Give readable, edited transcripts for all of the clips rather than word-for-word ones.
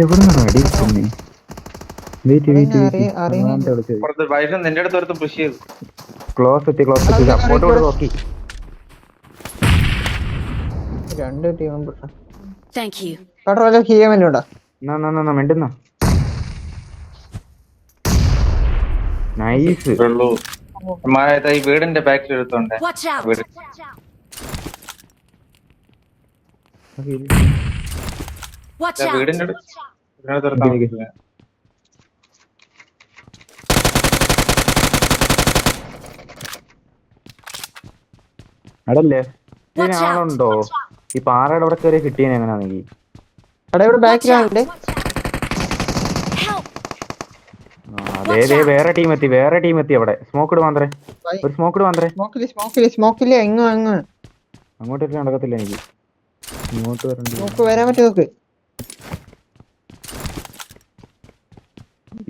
എവിടെ നിന്നാണ് അടി കിട്ടുന്നേ? നിന്റെ അടുത്ത് ഒരുത്ത് പുഷ് ചെയ്തു. ക്ലോസ് എത്തി സപ്പോർട്ട് കൂടെ നോക്കി. രണ്ട് ടീമും ഹീമല്ലുണ്ടോ? മിണ്ടുന്ന നൈസ്. ഈ വീടിന്റെ ബാക്കിൽ എടുത്തോണ്ടേ വീട്. വീടിന്റെ അടുത്ത് അടല്ലേ ആളുണ്ടോ? ഈ പാറയുടെ അവിടെ കയറി കിട്ടിയ എങ്ങനെയാണെങ്കിൽ അതെ വേറെ ടീം എത്തി അവിടെ. സ്മോക്ക് മാത്രേ ഒരു സ്മോക്ക് മാത്രേ അങ്ങോട്ട് നടക്കത്തില്ല എനിക്ക്. ഇങ്ങോട്ട് വരാൻ പറ്റും നോക്ക്.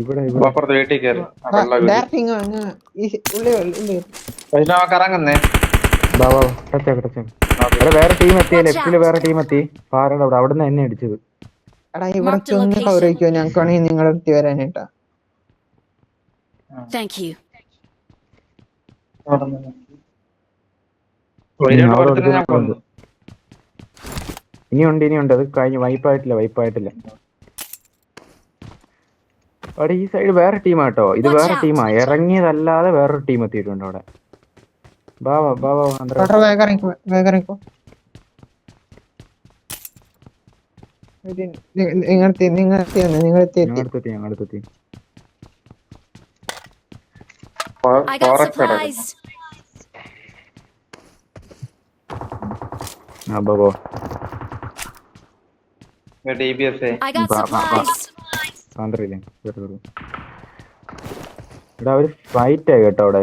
ഇവിടെ വീട്ടിൽ കയറി കറങ്ങുന്നേ. വേറെ ടീം എത്തി. ലെഫ്റ്റില് വേറെ ടീം എത്തി. പാറയുടെ അവിടെ അവിടുന്ന് എന്നെ അടിച്ചത്. എടാ ഇവിടെ ഒന്ന് കവറിക്കോ, ഞങ്ങൾക്കാണെങ്കിൽ നിങ്ങളുടെ അടുത്ത് വരാനായിട്ടാ. ഇനിയുണ്ട് അത് കഴിഞ്ഞ് വൈപ്പായിട്ടില്ല. അവിടെ ഈ സൈഡ് വേറെ ടീമാട്ടോ. ഇത് വേറെ ടീമാ. ഇറങ്ങിയതല്ലാതെ വേറൊരു ടീം എത്തിയിട്ടുണ്ട് അവിടെ. ഞങ്ങളെത്തി. ഇവിടെ അവര് ഫൈറ്റ് ആയി കേട്ടോ. അവിടെ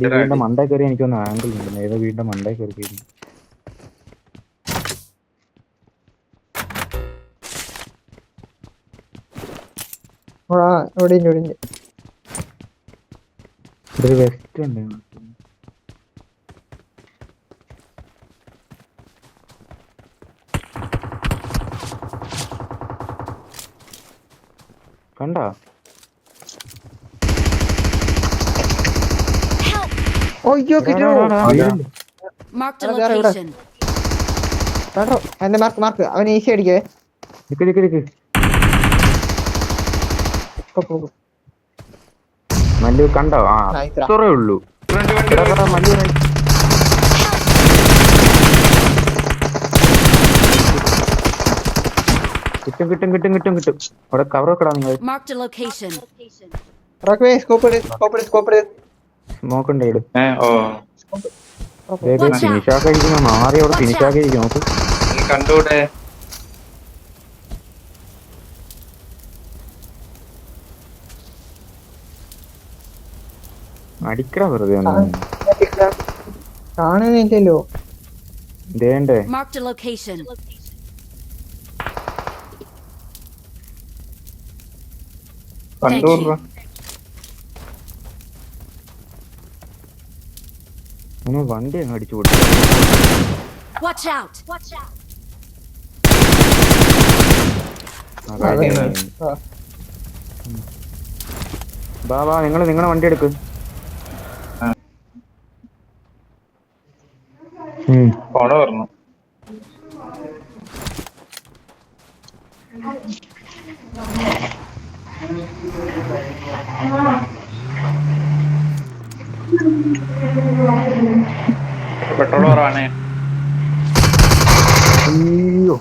വീടിന്റെ മണ്ടേ കയറി എനിക്കൊന്ന് ആംഗിൾ ഉണ്ട്. ഏതോ വീടിന്റെ മണ്ടേ കയറി ഒരു വെസ്റ്റ് ഉണ്ട്. കണ്ടാ? മാർക്ക് അവൻ ഈസി അടിക്കേ. മല്ലു കണ്ടോ? അത്രേ ഉള്ളൂ. മല്ലു കിട്ടും. അവിടെ കവർ വെക്കടാ നിങ്ങൾ. സ്മോക്ക് ഉണ്ട്. ഫിനിഷാക്കിയിരിക്കുന്നു. മാറി അവിടെ ഫിനിഷാക്കിയിരിക്കും. നോക്ക് കണ്ടൂടെ? അടിക്കടാ വെറുതെ കാണാനില്ലല്ലോ. ഇതേണ്ടേ വണ്ടി അങ്ങ് അടിച്ചു കൊടുത്തു. നിങ്ങളെ വണ്ടി എടുക്ക്. പറഞ്ഞു പെട്രോൾ കുറവാണേ. അയ്യോ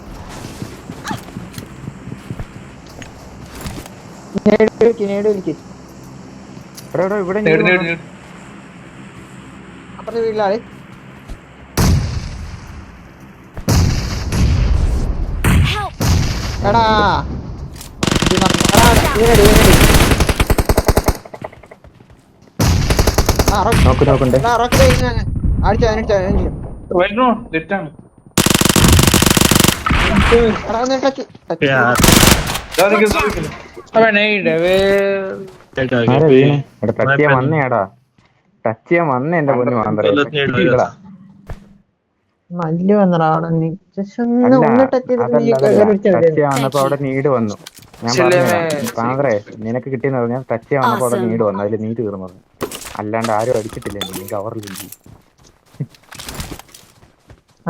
ഇവിടെ അപ്പുറത്തെ വീട്ടിലാളെ എടാ അവിടെ നീട് വന്നു. ഞാൻ പറഞ്ഞേ നിനക്ക് കിട്ടിയെന്ന് പറഞ്ഞാൽ ടച്ച് ചെയ്യാൻ വന്നപ്പോ അവിടെ നീട് വന്നു, അതിൽ നീ തീർന്നു പറഞ്ഞു. അല്ലാണ്ട് ആരും അടിച്ചിട്ടില്ല, നീ കവറിൽ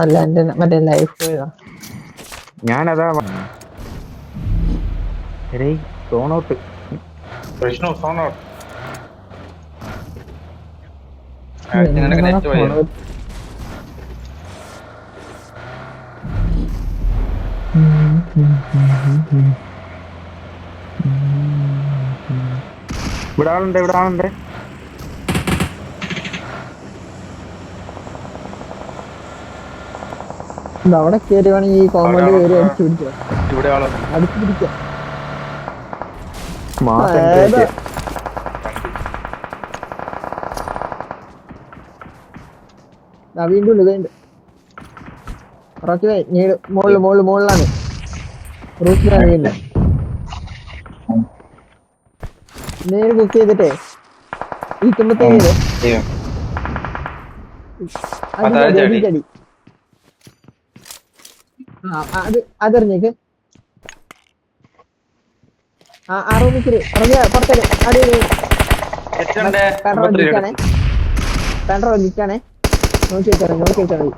അല്ല എന്റെ മറ്റേ ലൈഫ് ഞാനതാ സോണോട്ട് വിഷ്ണു സോണോ നിനക്ക് നെറ്റ് പോയി. ഇവിടെ ആളുണ്ട്, ഇവിടെ ആളുണ്ട്. അവിടെ കയറുവാണെങ്കിൽ ഈ കോമ്പൗണ്ട് കയറി അടിച്ചു പിടിക്കുക, ഇവിടെ ആളോ അടിച്ചു പിടിക്കുക. വീണ്ടും ഇതുണ്ട് റോക്കി മുകളിലാണ് റൂഫിലാണ് വീണ്ടും. നേര് കുക്ക് ചെയ്തിട്ടേ ഈ തുമ്പത്തേക്ക് അടി. അതറിഞ്ഞേക്ക് ആ റൂമിൽ പുറത്തേക്ക് അടി പെട്രോൾ നിൽക്കാണേ. നോക്കി വെച്ചാൽ മതി.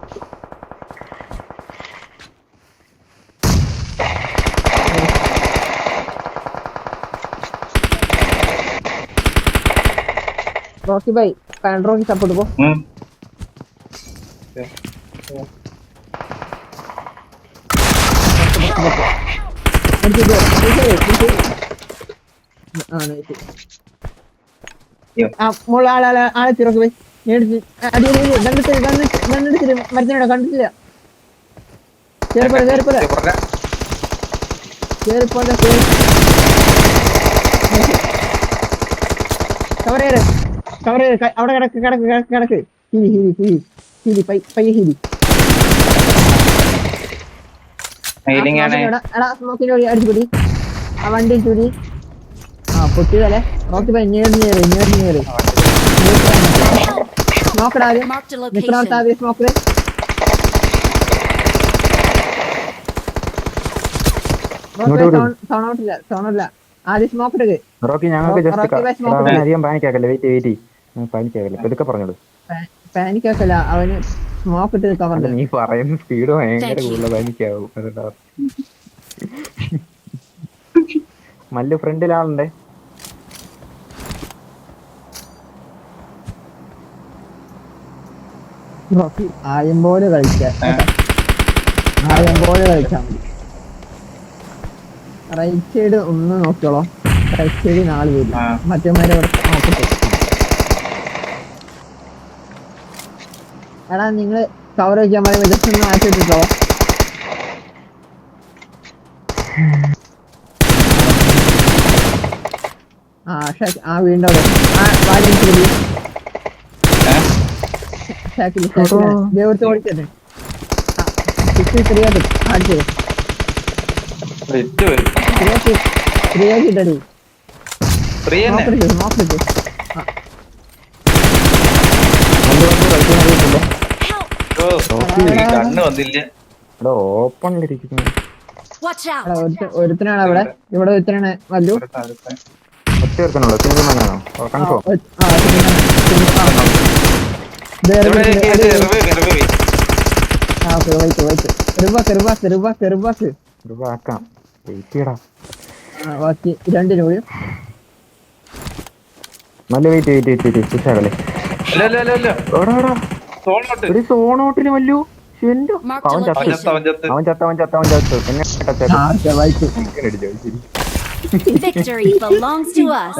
റോക്കി ഭായി പാൻഡ്രോക്ക് സപ്പോർട്ട് പോ. ആളെ റോക്കി ഭായി മരത്തിനോടെ കണ്ടിട്ടില്ല. അവിടെ കിടക്ക് ഹിലി പയ്യ ഹിലി. സ്മോക്കിന്റെ വഴി അടിച്ചുപിടി, ആ വണ്ടി ചൂടി. ആ പൊട്ടിയതല്ലേ റോക്കി ഭായി നേര് നോക്കടാ സ്മോക്ക്. സൗണ്ടില്ല ആദ്യം സ്മോക്ക് എടുക്ക്. റോക്കി ഞങ്ങൾക്ക് അധികം പാനിക്കാക്കല്ലേ, വെയിറ്റ് പാനിക്കാക്കല്ലേ, ഇതൊക്കെ പറഞ്ഞോളൂ. പാനിക്കാക്കല്ല, അവന് സ്മോക്ക് ഇട്ട് നിൽക്കാൻ പറഞ്ഞു. നീ പറയുന്ന സ്പീഡ് ഭയങ്കര കൂടുതൽ പാനിക്കാവും. അതുകൊണ്ടാ മല്ലു ഫ്രണ്ടിലാളുണ്ടേ. ആയം പോലെ കളിച്ചാ മതി. റൈറ്റ് സൈഡ് ഒന്ന് നോക്കിയോളോ, റൈറ്റ് സൈഡ് 4 പേര് മറ്റേമാരെ ഇവിടെ നോക്കട്ടെ. എടാ നിങ്ങള് കവർ വയ്ക്കാൻ പറയുമ്പോ ജസ്റ്റ് ഒന്ന് മാറ്റി ഇട്ടിട്ടോ. ആ വീണ്ടും ഓടിച്ചത് ഒരുത്തനാണ് അവിടെ, ഇവിടെ ഒരുത്തനാണ് വല്ലു. ബാക്കി 2 കൂടി നല്ല ഒരു സോണോട്ടില് മല്ലു. അവൻ ചത്ത Victory belongs to us.